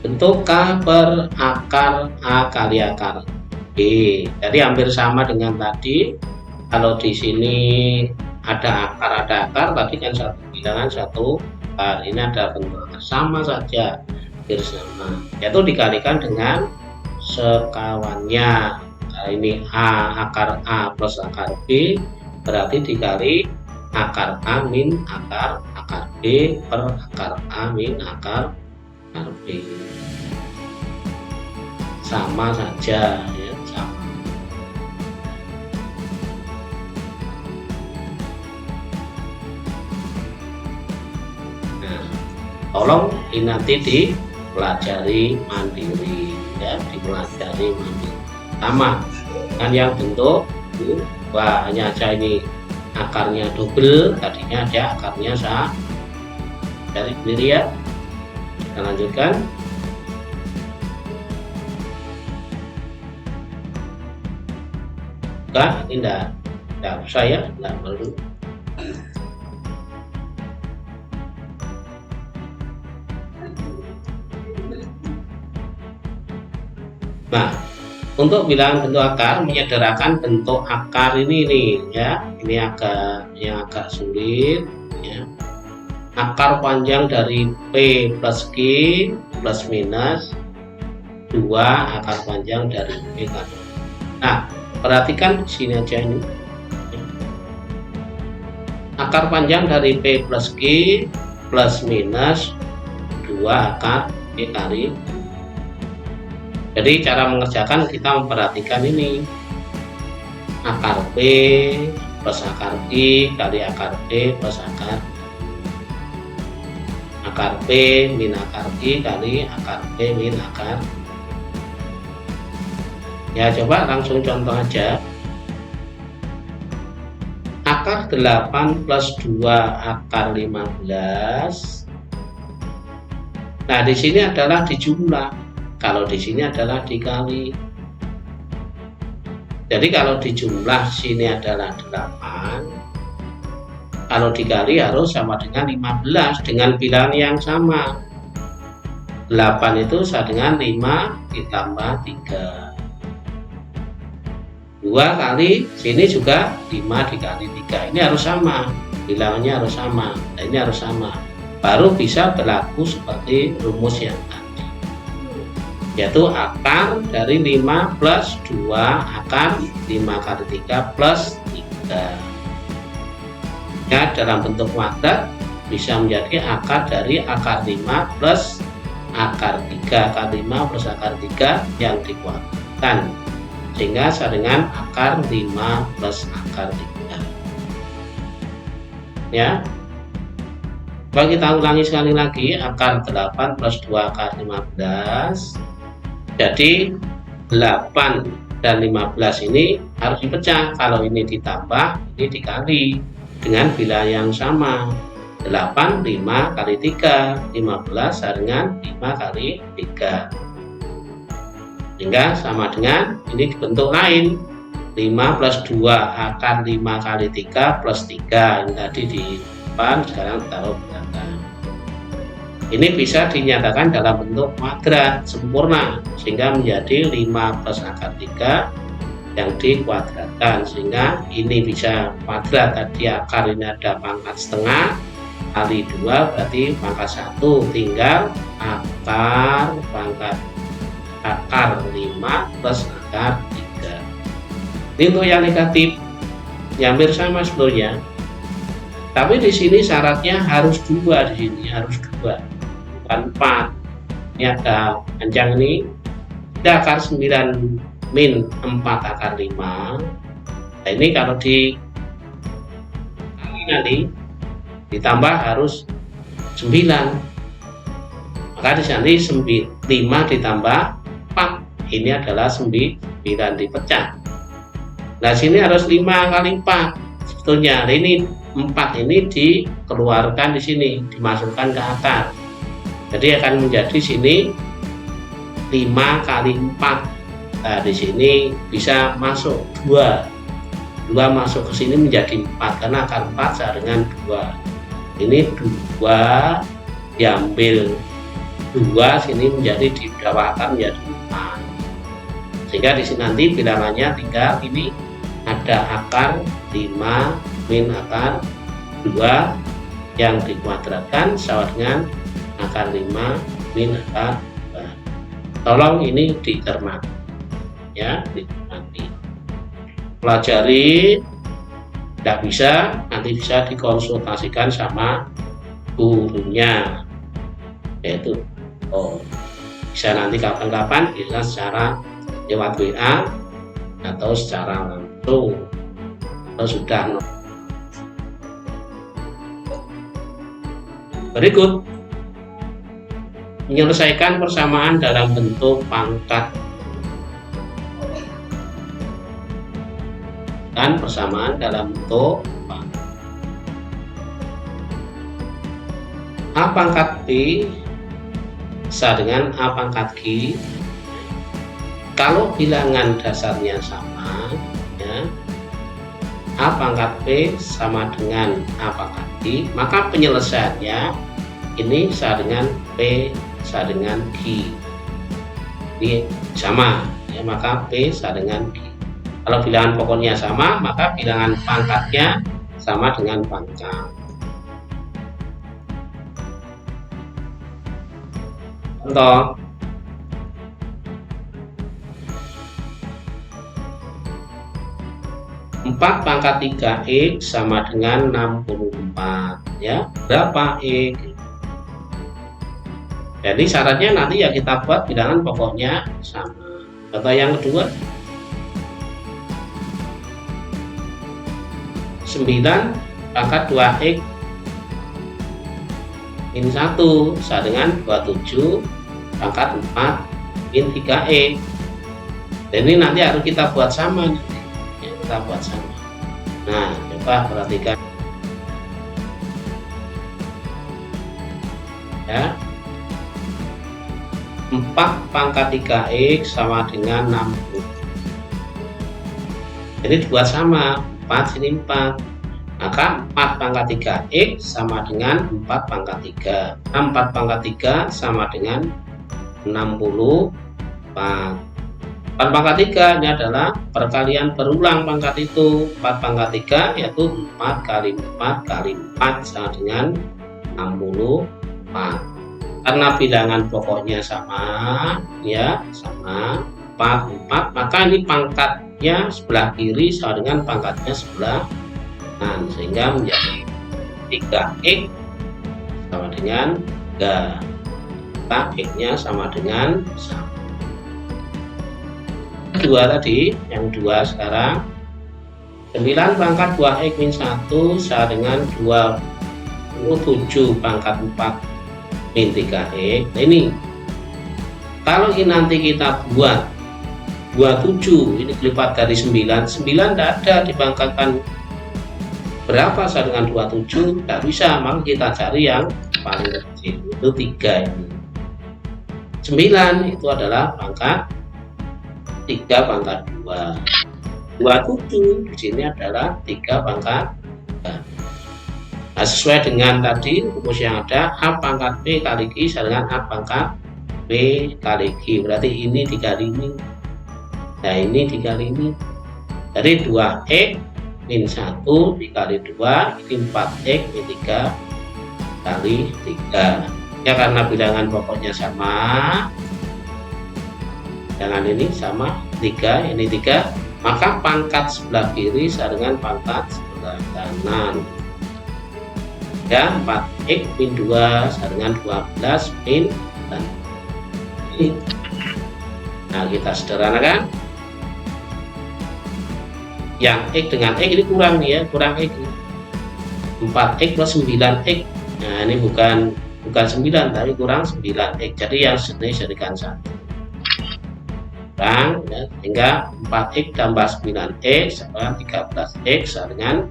bentuk K per akar A kali akar B. Jadi hampir sama dengan tadi. Kalau di sini ada akar, tadi kan satu bilangan satu akar, ini ada bentuk sama saja, hampir sama, yaitu dikalikan dengan sekawannya. Nah, ini akar A plus akar B berarti dikali akar A min akar B per akar A min akar B. Sama saja ya, sama. Nah, Tolong ini nanti dipelajari mandiri ya, dipelajari mandiri. Sama kan yang bentuk hanya aja ini akarnya double, tadinya ada akarnya satu. Dari sendiri ya. Kita lanjutkan. Ini enggak usah ya, enggak perlu. Nah, untuk bilangan bentuk akar, menyederhanakan bentuk akar ini nih ya, ini agak sulit ya. Akar panjang dari P plus Q plus minus 2 akar panjang dari P kan. Nah, perhatikan di sini aja ini. Akar panjang dari P plus Q plus minus 2 akar P kali. Jadi cara mengerjakan kita memperhatikan ini. Akar P plus akar Q kali akar P plus akar P min akar Q kali akar P min akar. Ya, coba langsung contoh aja. Akar 8 plus 2 akar 15. Nah, di sini adalah dijumlah. Kalau di sini adalah dikali. Jadi kalau dijumlah sini adalah 8. Kalau dikali harus sama dengan 15 dengan bilangan yang sama. 8 itu sama dengan 5 ditambah 3. 2 kali sini juga 5 dikali 3. Ini harus sama. Bilangannya harus sama. Nah, ini harus sama. Baru bisa berlaku seperti rumus yang tadi. Yaitu akar dari 5 plus 2 akar 5 kali 3 plus 3. Ya, dalam bentuk kuadrat bisa menjadi akar dari akar 5 plus akar 3 akar 5 plus akar 3 yang dikuadratkan, sehingga sama dengan akar 5 plus akar 3 ya. Coba kita ulangi sekali lagi. Akar 8 plus 2 akar 15. Jadi 8 dan 15 ini harus dipecah. Kalau ini ditambah, ini dikali dengan bilangan yang sama. 8 5 kali 3 15 sama dengan 5 kali 3, sehingga sama dengan ini dibentuk lain. 5 plus 2 akar 5 kali 3 plus 3. Ini tadi di depan, sekarang taruh belakang. Ini bisa dinyatakan dalam bentuk kuadrat sempurna, sehingga menjadi 5 plus akar 3 yang dikuadratkan, sehingga ini bisa kuadrat. Tadi akar ini ada pangkat setengah kali 2 berarti pangkat 1, tinggal akar 5 plus akar 3. Ini untuk yang negatif, hampir sama sebetulnya. Tapi di sini syaratnya harus 2, di sini harus 2, bukan 4. Ini ada panjang ini, ada akar 9 min 4 akar 5. Nah, ini kalau di nanti ditambah harus 9. Maka di sini 5 ditambah 4. Ini adalah 9 dipecah. Nah, sini harus 5 kali 4 sebetulnya. Ini 4 ini dikeluarkan di sini, dimasukkan ke akar. Jadi akan menjadi sini 5 kali 4. Nah, di sini bisa masuk 2 masuk ke sini menjadi 4 karena akar 4 sama dengan 2. Ini 2 diambil 2 sini menjadi di bawah akar menjadi 4. Sehingga di sini nanti bilangannya tinggal ini ada akar 5 min akar 2 yang dikuadratkan sama dengan akar 5 min akar 2. Tolong ini dicermati ya, dicermati. Pelajari, tidak bisa, nanti bisa dikonsultasikan sama gurunya, yaitu bisa nanti kapan-kapan bisa secara lewat WA atau secara langsung, atau sudah. Berikut Menyelesaikan persamaan dalam bentuk pangkat dan persamaan dalam bentuk pangkat. A pangkat B sama dengan A pangkat G. Kalau bilangan dasarnya sama, ya, A pangkat B sama dengan A pangkat G, maka penyelesaiannya ini sama dengan P sama dengan G. Ini sama, ya, maka P sama dengan G. Kalau bilangan pokoknya sama, maka bilangan pangkatnya sama dengan pangkat. Contoh, 4 pangkat 3x sama dengan 64, ya. Berapa x? Jadi syaratnya nanti ya kita buat bilangan pokoknya sama. Contoh yang kedua, 9 pangkat 2x min 1 sama dengan 27 pangkat 4 min 3x. Dan ini nanti harus kita buat sama nih. Ya, kita buat sama. Nah, coba perhatikan ya. 4 pangkat 3x sama dengan 60. Jadi dibuat sama, 4 sini 4. Maka 4 pangkat 3x sama dengan 4 pangkat 3. 4 pangkat 3 sama dengan 64. 4 pangkat 3 ini adalah perkalian berulang pangkat itu. 4 pangkat 3 yaitu 4 kali 4 kali 4 sama dengan 64. Karena bilangan pokoknya sama, ya, sama 4, maka ini pangkatnya sebelah kiri sama dengan pangkatnya sebelah kanan, sehingga menjadi 3x sama dengan 3. X nya sama dengan 1. Kedua tadi, yang 2 sekarang, 9 pangkat 2x min 1 sama dengan 27 pangkat 4 min 3x. Nah ini, kalau ini nanti kita buat 27, ini dilipat dari 9 tidak ada dibanggakan berapa sama dengan 27, tidak bisa, maka kita cari yang paling kecil, itu 3 ini. 9 itu adalah pangkat 3 pangkat 2. 27 di sini adalah 3 pangkat 3. Nah, sesuai dengan tadi rumus yang ada, A pangkat B kali G sama dengan A pangkat B kali G. Berarti ini dikali ini. Nah, ini dikali ini. Jadi 2x min 1 dikali 2, ini 4x min 3 kali 3. Ya, karena bilangan pokoknya sama, bilangan ini sama 3, ini 3, maka pangkat sebelah kiri sama dengan pangkat sebelah kanan. Ya, 4x min 2 sama dengan 12 min 9. Nah, kita sederhanakan. Yang x dengan x ini kurang nih ya, kurang x. 4x plus 9x. Nah, ini bukan 9 tapi kurang 9x. Jadi yang sini jadikan 1. Kurang ya, sehingga 4x tambah 9x sama 13x sama dengan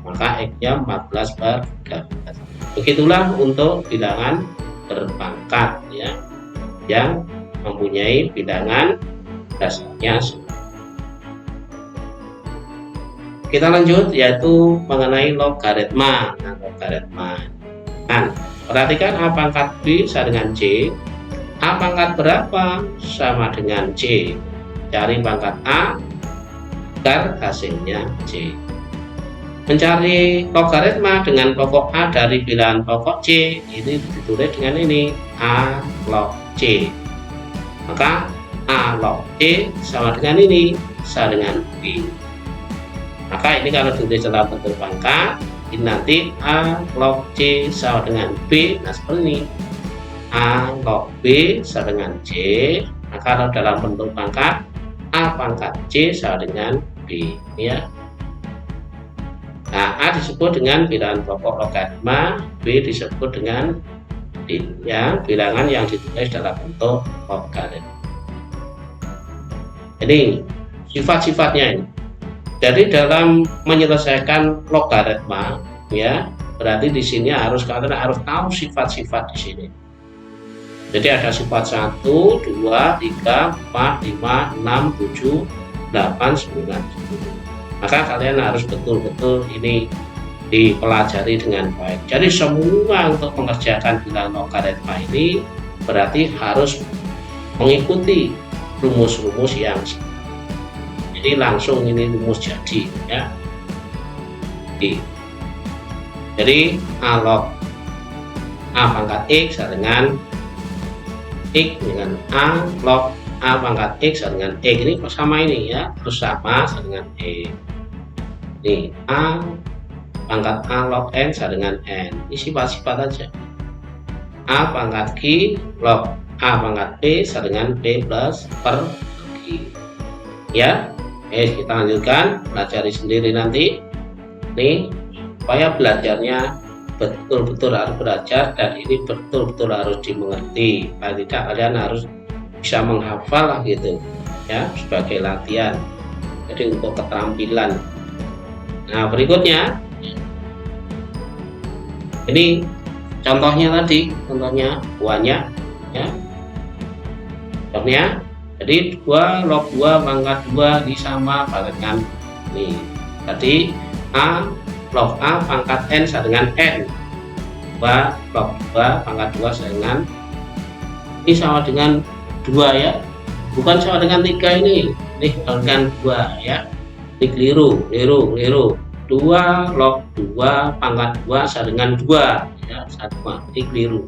maka x-nya 14 per 13. Begitulah untuk bilangan berpangkat ya, yang mempunyai bilangan dasarnya. Kita lanjut, yaitu mengenai logaritma. Nah, logaritma. Nah, perhatikan A pangkat B sama dengan C. A pangkat berapa sama dengan C. Cari pangkat A agar hasilnya C. Mencari logaritma dengan pokok A dari bilangan pokok C, ini ditulis dengan ini, A log C. Maka A log C sama dengan ini, sama dengan B. Maka ini kalau ditulis dalam bentuk pangkat, ini nanti A log C sama dengan B. Nah, seperti ini, A log B sama dengan C. Nah, kalau dalam bentuk pangkat, A pangkat C sama dengan B ya. Nah, A disebut dengan bilangan pokok logaritma, B disebut dengan ya, bilangan yang ditulis dalam bentuk logaritma. Ini sifat-sifatnya ini. Jadi dalam menyelesaikan logaritma, ya, berarti di sini kalian harus tahu sifat-sifat di sini. Jadi ada sifat 1, 2, 3, 4, 5, 6, 7, 8, 9, 10. Maka kalian harus betul-betul ini dipelajari dengan baik. Jadi semua untuk mengerjakan bilangan logaritma ini berarti harus mengikuti rumus-rumus yang ini langsung ini rumus jadi, ya. Jadi A log A pangkat X sama dengan X dengan A log A pangkat X sama dengan X, ini sama ini, ya, terus sama dengan E. Ini A pangkat A log N sama dengan N, ini sifat-sifat aja. A pangkat Q log A pangkat P sama dengan P plus per Q, ya. Kita lanjutkan, pelajari sendiri nanti. Nih, supaya belajarnya betul-betul harus belajar dan ini betul-betul harus dimengerti. Kalau tidak, kalian harus bisa menghafal lah gitu, ya, sebagai latihan. Jadi untuk keterampilan. Nah, berikutnya ini contohnya tadi, contohnya banyak, ya. Contohnya, jadi 2 log 2 pangkat 2 sama dengan ini. Tadi A log A pangkat N sama dengan N. 2 log 2 pangkat 2 sama dengan ini sama dengan 2, ya. Bukan sama dengan 3 ini. Ini dengan 2, ya. Ini keliru. 2 log 2 pangkat 2 sama dengan 2, ya, sama. Ini keliru.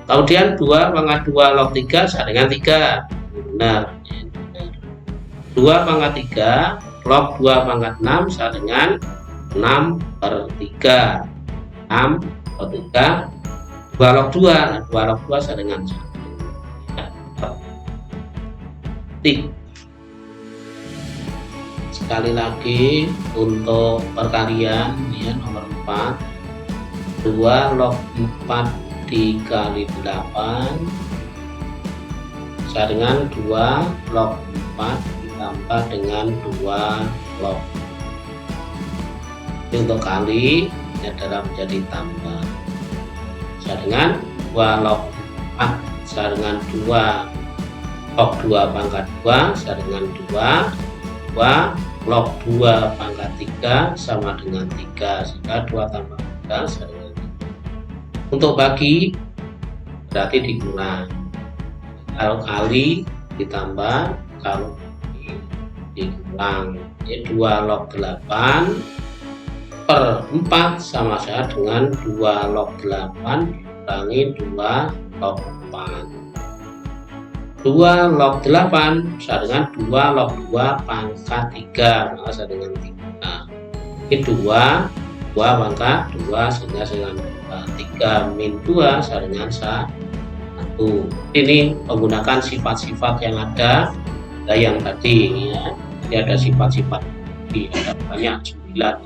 Kemudian 2 pangkat 2 log 3 sama dengan 3. Benar. 2 pangkat 3 log 2 pangkat 6 sama dengan 6 per 3. 6 per 3. 2 log 2. 2 log 2 sama dengan 1. Sekali lagi untuk perkalian, ya, nomor 4. 2 log 4 dikali 8 sama dengan 2 log 4 ditambah dengan 2 log. Ini untuk kali, ini adalah menjadi tambah. Sama dengan 2 log 4 sama dengan 2 log 2 pangkat 2 sama dengan 2 log 2 pangkat 3 sama dengan 3, sehingga 2 tambah 3 sama dengan 3. Untuk bagi berarti dikurangi, kalau kali ditambah, kalau dikurang. Ini 2 log 8 per 4 sama saja dengan 2 log 8 dikurangi 2 log 4. 2 log 8 sama dengan 2 log 2 pangkat 3, maka sama dengan 3. Ini 2 pangkat 2 sehingga dengan 3 min 2 sama dengan 1. Ini menggunakan sifat-sifat yang ada yang tadi, ya. Jadi ada sifat-sifat, ada banyak 9.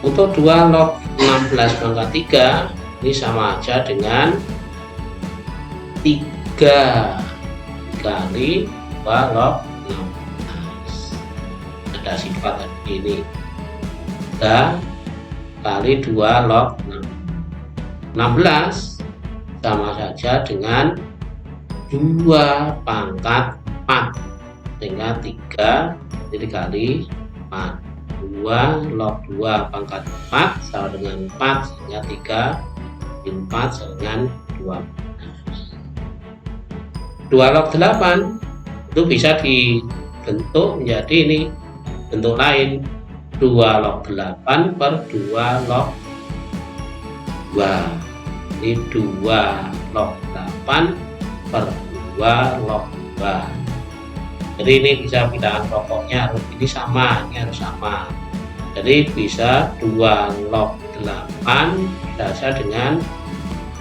Untuk 2 log 16 pangkat 3 ini sama aja dengan 3 kali 2 log 16. Ada sifat tadi ini, 3 kali 2 log 16 sama saja dengan 2 pangkat 4, sehingga 3 dikali 4. 2 log 2 pangkat 4 sama dengan 4, sehingga 3 min 4 sama dengan 12. 2 log 8 itu bisa dibentuk menjadi ini bentuk lain, 2 log 8 per 2 log 2. Ini 2 log 8 per 2 log 2. Jadi ini bisa bilangan pokoknya harus ini sama, ini harus sama. Jadi bisa 2 log 8 bisa dengan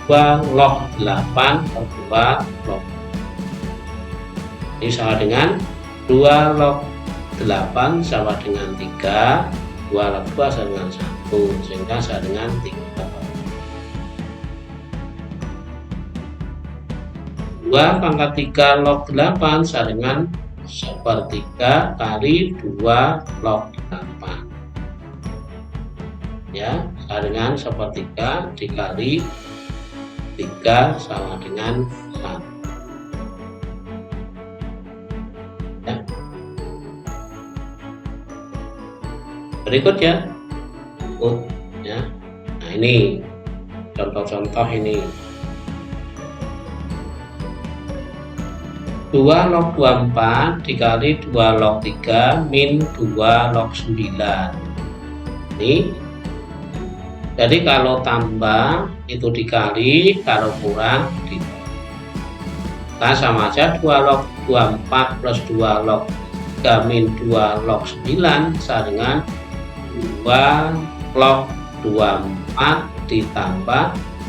2 log 8 per 2 log. Ini sama dengan 2 log 8 sama dengan 3, 2 log 2 sama dengan 1, sehingga sama dengan 3. 2 pangkat 3 log 8 sama dengan 1/3 kali 2 log 8. Ya, sama dengan 1/3 dikali 3 sama dengan 1. Ya. Berikut ya. Ya. Nah, ini contoh-contoh ini. 2 log 24 dikali 2 log 3 min 2 log 9. Ini. Jadi kalau tambah itu dikali, kalau kurang dibagi. Nah, sama aja 2 log 24 plus 2 log 3 min 2 log 9 sama dengan 2 log 24 ditambah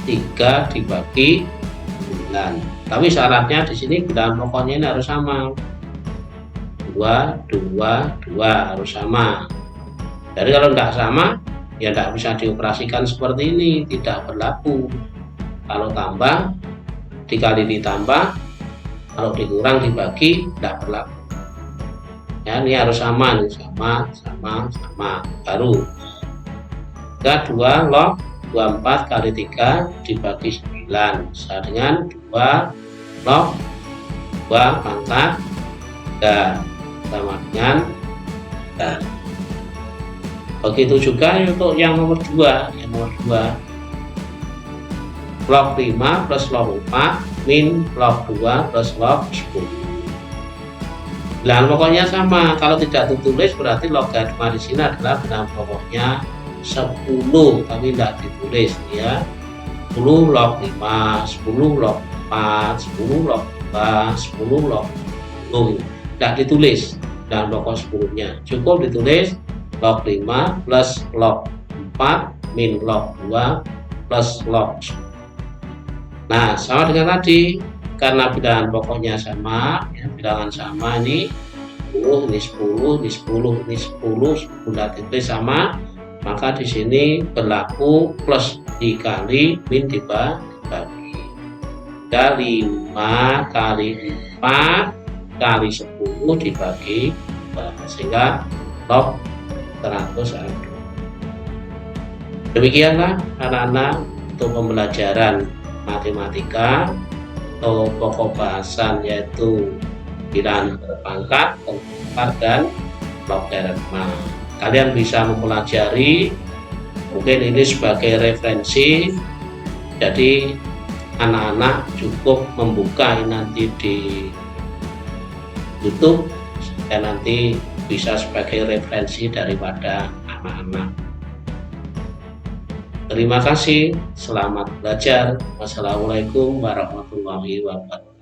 3 dibagi 9. Tapi syaratnya di sini bilangan pokoknya ini harus sama. 2, 2, 2 harus sama. Jadi kalau tidak sama, ya tidak bisa dioperasikan seperti ini, tidak berlaku. Kalau tambah dikali ditambah, kalau dikurang dibagi, tidak berlaku. Ya, ini harus sama, nih sama, baru. 2 log 24 kali 3 dibagi 9 sama dengan 2 log 2 pangkat 3 sama dengan 3. Begitu juga untuk yang nomor 2. Yang nomor 2 log 5 plus log 4 min log 2 plus log 10. Bilangan pokoknya sama. Kalau tidak ditulis berarti logaritma di sini adalah bilangan pokoknya 10, tapi tidak ditulis ya. 10 log 5, 10 log 4, 10 log 2, 10 log 10. Tidak ditulis dan pokok 10-nya. Cukup ditulis log 5 plus log 4 min log 2 plus log 10. Nah, sama dengan tadi, karena bilangan pokoknya sama, ya, bilangan sama ini 10, ini 10, ini 10, ini 10, sudah ditulis sama, maka di sini berlaku plus dikali min dibagi. 5 kali 4 kali 10 dibagi 2, sehingga log 100 ada. Demikianlah anak-anak untuk pembelajaran matematika atau pokok bahasan yaitu bilangan berpangkat, berpangkat dan logaritma. Kalian bisa mempelajari, mungkin ini sebagai referensi, jadi anak-anak cukup membuka nanti di YouTube dan nanti bisa sebagai referensi daripada anak-anak. Terima kasih, selamat belajar. Wassalamualaikum warahmatullahi wabarakatuh.